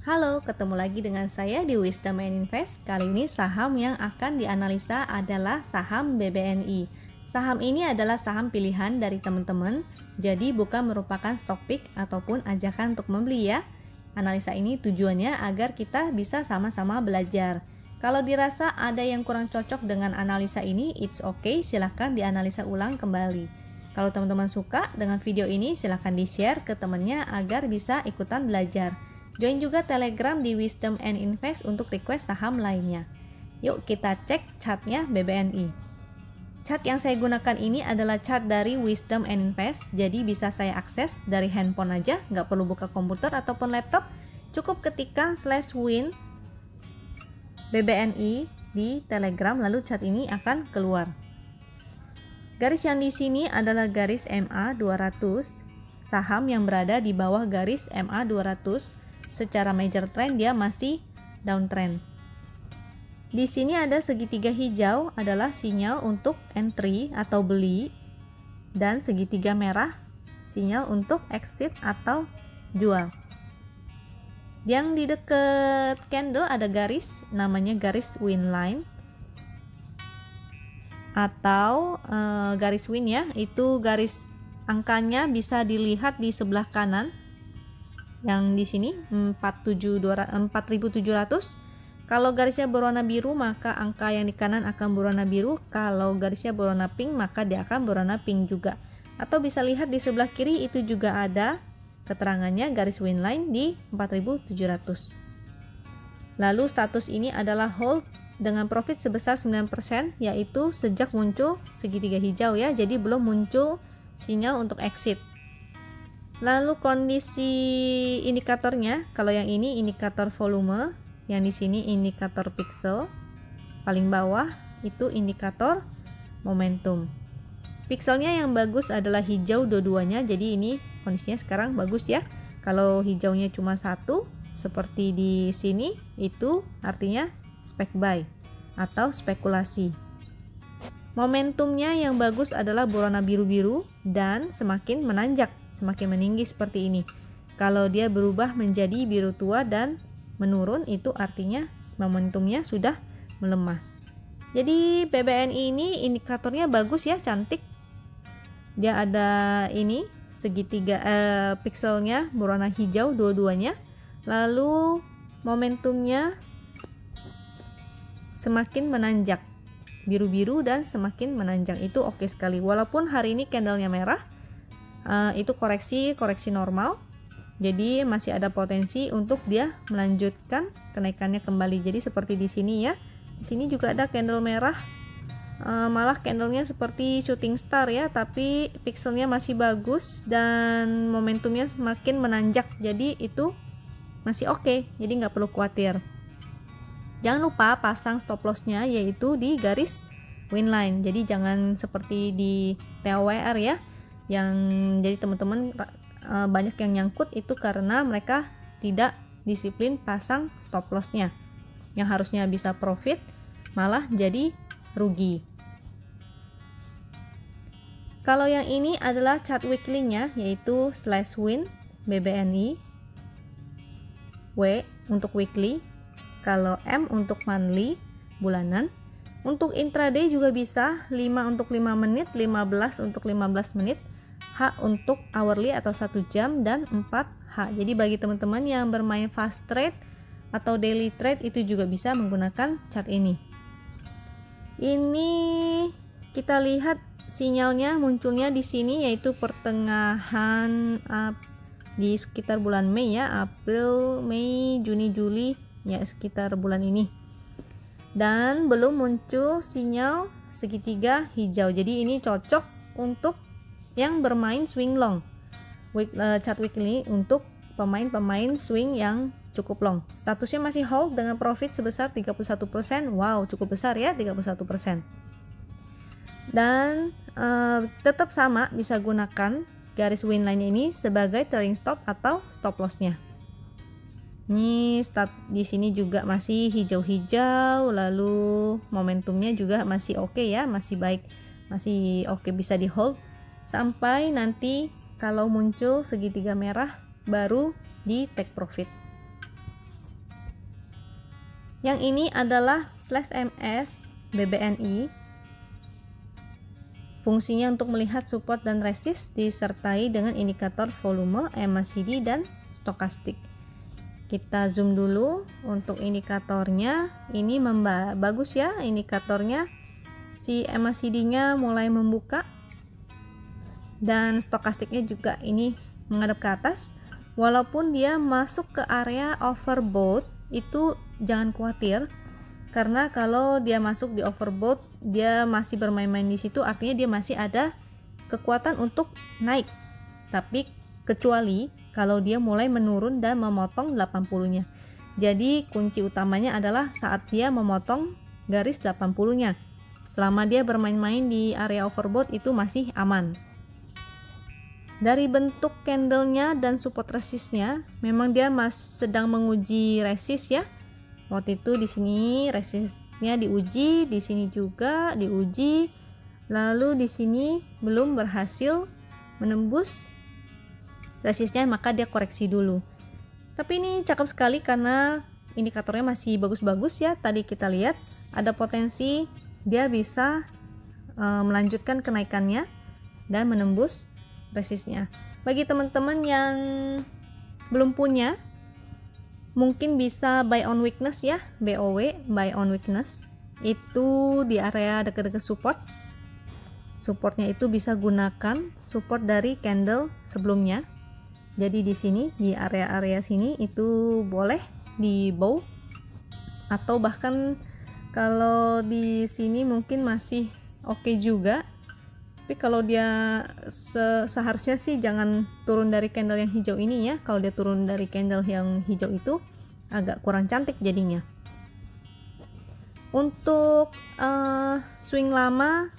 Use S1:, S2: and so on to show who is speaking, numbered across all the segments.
S1: Halo, ketemu lagi dengan saya di Wisdom and Invest. Kali ini saham yang akan dianalisa adalah saham BBNI. Saham ini adalah saham pilihan dari teman-teman, jadi bukan merupakan stock pick ataupun ajakan untuk membeli ya. Analisa ini tujuannya agar kita bisa sama-sama belajar. Kalau dirasa ada yang kurang cocok dengan analisa ini, it's okay, silahkan dianalisa ulang kembali. Kalau teman-teman suka dengan video ini, silahkan di-share ke temannya agar bisa ikutan belajar. Join juga Telegram di Wisdom and Invest untuk request saham lainnya. Yuk kita cek chartnya BBNI. Chart yang saya gunakan ini adalah chart dari Wisdom and Invest, jadi bisa saya akses dari handphone aja, nggak perlu buka komputer ataupun laptop. Cukup ketikkan /win BBNI di Telegram, lalu chart ini akan keluar. Garis yang di sini adalah garis MA 200, saham yang berada di bawah garis MA 200. Secara major trend dia masih downtrend. Di sini ada segitiga hijau adalah sinyal untuk entry atau beli, dan segitiga merah sinyal untuk exit atau jual. Yang di dekat candle ada garis namanya garis win line atau garis win ya, itu garis angkanya bisa dilihat di sebelah kanan. Yang di sini 4700. Kalau garisnya berwarna biru maka angka yang di kanan akan berwarna biru, kalau garisnya berwarna pink maka dia akan berwarna pink juga. Atau bisa lihat di sebelah kiri itu juga ada keterangannya garis win line di 4700. Lalu status ini adalah hold dengan profit sebesar 9%, yaitu sejak muncul segitiga hijau ya, jadi belum muncul sinyal untuk exit. Lalu kondisi indikatornya, kalau yang ini indikator volume, yang di sini indikator pixel, paling bawah itu indikator momentum. Pixelnya yang bagus adalah hijau dua-duanya, jadi ini kondisinya sekarang bagus ya. Kalau hijaunya cuma satu, seperti di sini, itu artinya spek buy atau spekulasi. Momentumnya yang bagus adalah berwarna biru-biru dan semakin menanjak, semakin meninggi seperti ini. Kalau dia berubah menjadi biru tua dan menurun, itu artinya momentumnya sudah melemah. Jadi BBNI ini indikatornya bagus ya, cantik. Dia ada ini segitiga pixelnya berwarna hijau dua-duanya. Lalu momentumnya semakin menanjak, biru-biru dan semakin menanjak, itu oke sekali. Walaupun hari ini candlenya merah, itu koreksi normal, jadi masih ada potensi untuk dia melanjutkan kenaikannya kembali. Jadi seperti di sini ya, di sini juga ada candle merah, malah candlenya seperti shooting star ya, tapi pixelnya masih bagus dan momentumnya semakin menanjak, jadi itu masih oke, jadi nggak perlu khawatir. Jangan lupa pasang stop lossnya yaitu di garis win line, jadi jangan seperti di TOWR ya, yang jadi teman-teman banyak yang nyangkut itu karena mereka tidak disiplin pasang stop lossnya, yang harusnya bisa profit malah jadi rugi. Kalau yang ini adalah chart weekly-nya yaitu /win BBNI, W untuk weekly, kalau M untuk monthly bulanan. Untuk intraday juga bisa, 5 untuk 5 menit, 15 untuk 15 menit, H untuk hourly atau 1 jam, dan 4H. Jadi bagi teman-teman yang bermain fast trade atau daily trade itu juga bisa menggunakan chart ini. Ini kita lihat sinyalnya munculnya di sini yaitu pertengahan di sekitar bulan Mei ya, April, Mei, Juni, Juli ya, sekitar bulan ini. Dan belum muncul sinyal segitiga hijau. Jadi ini cocok untuk yang bermain swing long. Chart weekly untuk pemain-pemain swing yang cukup long. Statusnya masih hold dengan profit sebesar 31%. Wow, cukup besar ya, 31%. Dan tetap sama, bisa gunakan garis win line ini sebagai trailing stop atau stop lossnya. Ini di sini juga masih hijau-hijau, lalu momentumnya juga masih oke ya, masih baik, masih oke, bisa di hold sampai nanti kalau muncul segitiga merah baru di take profit. Yang ini adalah /ms BBNI. Fungsinya untuk melihat support dan resist disertai dengan indikator volume, MACD, dan stokastik. Kita zoom dulu untuk indikatornya. Ini bagus ya indikatornya. Si MACD-nya mulai membuka dan stokastiknya juga ini menghadap ke atas. Walaupun dia masuk ke area overbought, itu jangan khawatir. Karena kalau dia masuk di overbought, dia masih bermain-main di situ, artinya dia masih ada kekuatan untuk naik. Tapi kecuali kalau dia mulai menurun dan memotong 80-nya. Jadi kunci utamanya adalah saat dia memotong garis 80-nya. Selama dia bermain-main di area overbought itu masih aman. Dari bentuk candlenya dan support resistnya, memang dia masih sedang menguji resist ya. Waktu itu di sini resistnya diuji, di sini juga diuji, lalu di sini belum berhasil menembus resistnya, maka dia koreksi dulu. Tapi ini cakep sekali karena indikatornya masih bagus-bagus ya. Tadi kita lihat ada potensi dia bisa melanjutkan kenaikannya dan menembus resistnya. Bagi teman-teman yang belum punya, mungkin bisa buy on weakness ya, BOW, buy on weakness. Itu di area dekat-dekat support. Supportnya itu bisa gunakan support dari candle sebelumnya. Jadi di sini, di area-area sini itu boleh di bow. Atau bahkan kalau di sini mungkin masih oke juga. Tapi kalau dia seharusnya sih jangan turun dari candle yang hijau ini ya. Kalau dia turun dari candle yang hijau itu agak kurang cantik jadinya. Untuk swing lama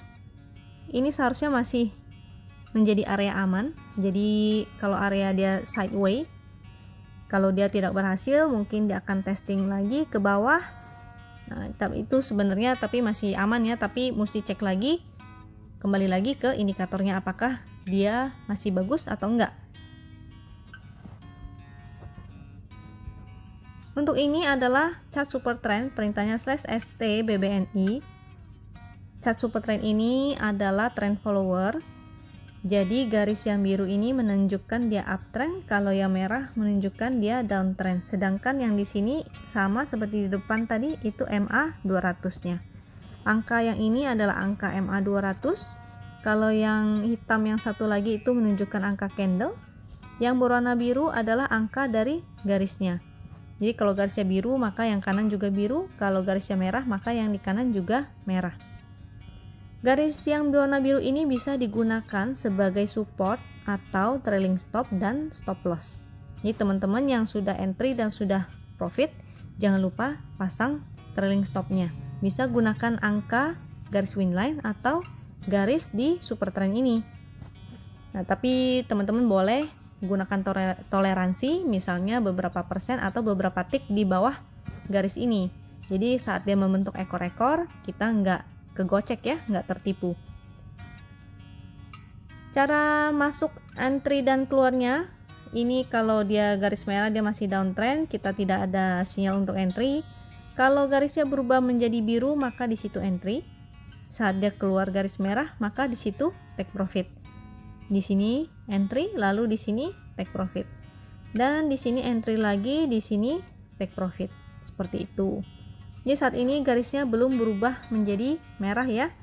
S1: ini seharusnya masih menjadi area aman. Jadi kalau area dia sideways, kalau dia tidak berhasil mungkin dia akan testing lagi ke bawah. Nah, tapi itu sebenarnya tapi masih aman ya, tapi mesti cek lagi. Kembali lagi ke indikatornya apakah dia masih bagus atau enggak. Untuk ini adalah chart super trend, perintahnya /ST BBNI. Chart super trend ini adalah trend follower. Jadi garis yang biru ini menunjukkan dia uptrend, kalau yang merah menunjukkan dia downtrend. Sedangkan yang di sini sama seperti di depan tadi, itu MA 200-nya. Angka yang ini adalah angka MA 200. Kalau yang hitam yang satu lagi itu menunjukkan angka candle. Yang berwarna biru adalah angka dari garisnya. Jadi kalau garisnya biru maka yang kanan juga biru, kalau garisnya merah maka yang di kanan juga merah. Garis yang berwarna biru ini bisa digunakan sebagai support atau trailing stop dan stop loss. Jadi teman-teman yang sudah entry dan sudah profit, jangan lupa pasang trailing stopnya. Bisa gunakan angka garis win line atau garis di super trend ini. Nah, tapi teman-teman boleh gunakan toleransi, misalnya beberapa persen atau beberapa tick di bawah garis ini. Jadi saat dia membentuk ekor-ekor, kita nggak kegocek ya, nggak tertipu. Cara masuk entry dan keluarnya, ini kalau dia garis merah dia masih downtrend, kita tidak ada sinyal untuk entry. Kalau garisnya berubah menjadi biru maka di situ entry. Saat dia keluar garis merah maka di situ take profit. Di sini entry, lalu di sini take profit. Dan di sini entry lagi, di sini take profit. Seperti itu. Jadi saat ini garisnya belum berubah menjadi merah ya.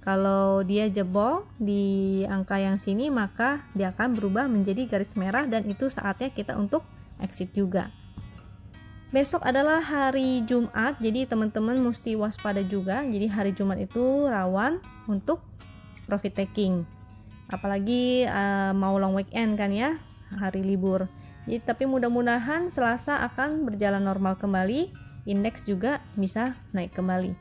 S1: Kalau dia jebol di angka yang sini maka dia akan berubah menjadi garis merah dan itu saatnya kita untuk exit juga. Besok adalah hari Jumat, jadi teman-teman mesti waspada juga. Jadi hari Jumat itu rawan untuk profit taking. Apalagi mau long weekend kan ya, hari libur. Jadi tapi mudah-mudahan Selasa akan berjalan normal kembali, indeks juga bisa naik kembali.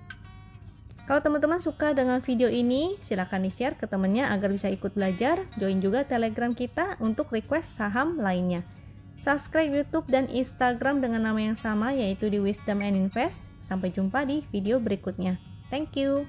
S1: Kalau teman-teman suka dengan video ini, silahkan di-share ke temannya agar bisa ikut belajar. Join juga Telegram kita untuk request saham lainnya. Subscribe YouTube dan Instagram dengan nama yang sama, yaitu di Wisdom and Invest. Sampai jumpa di video berikutnya. Thank you.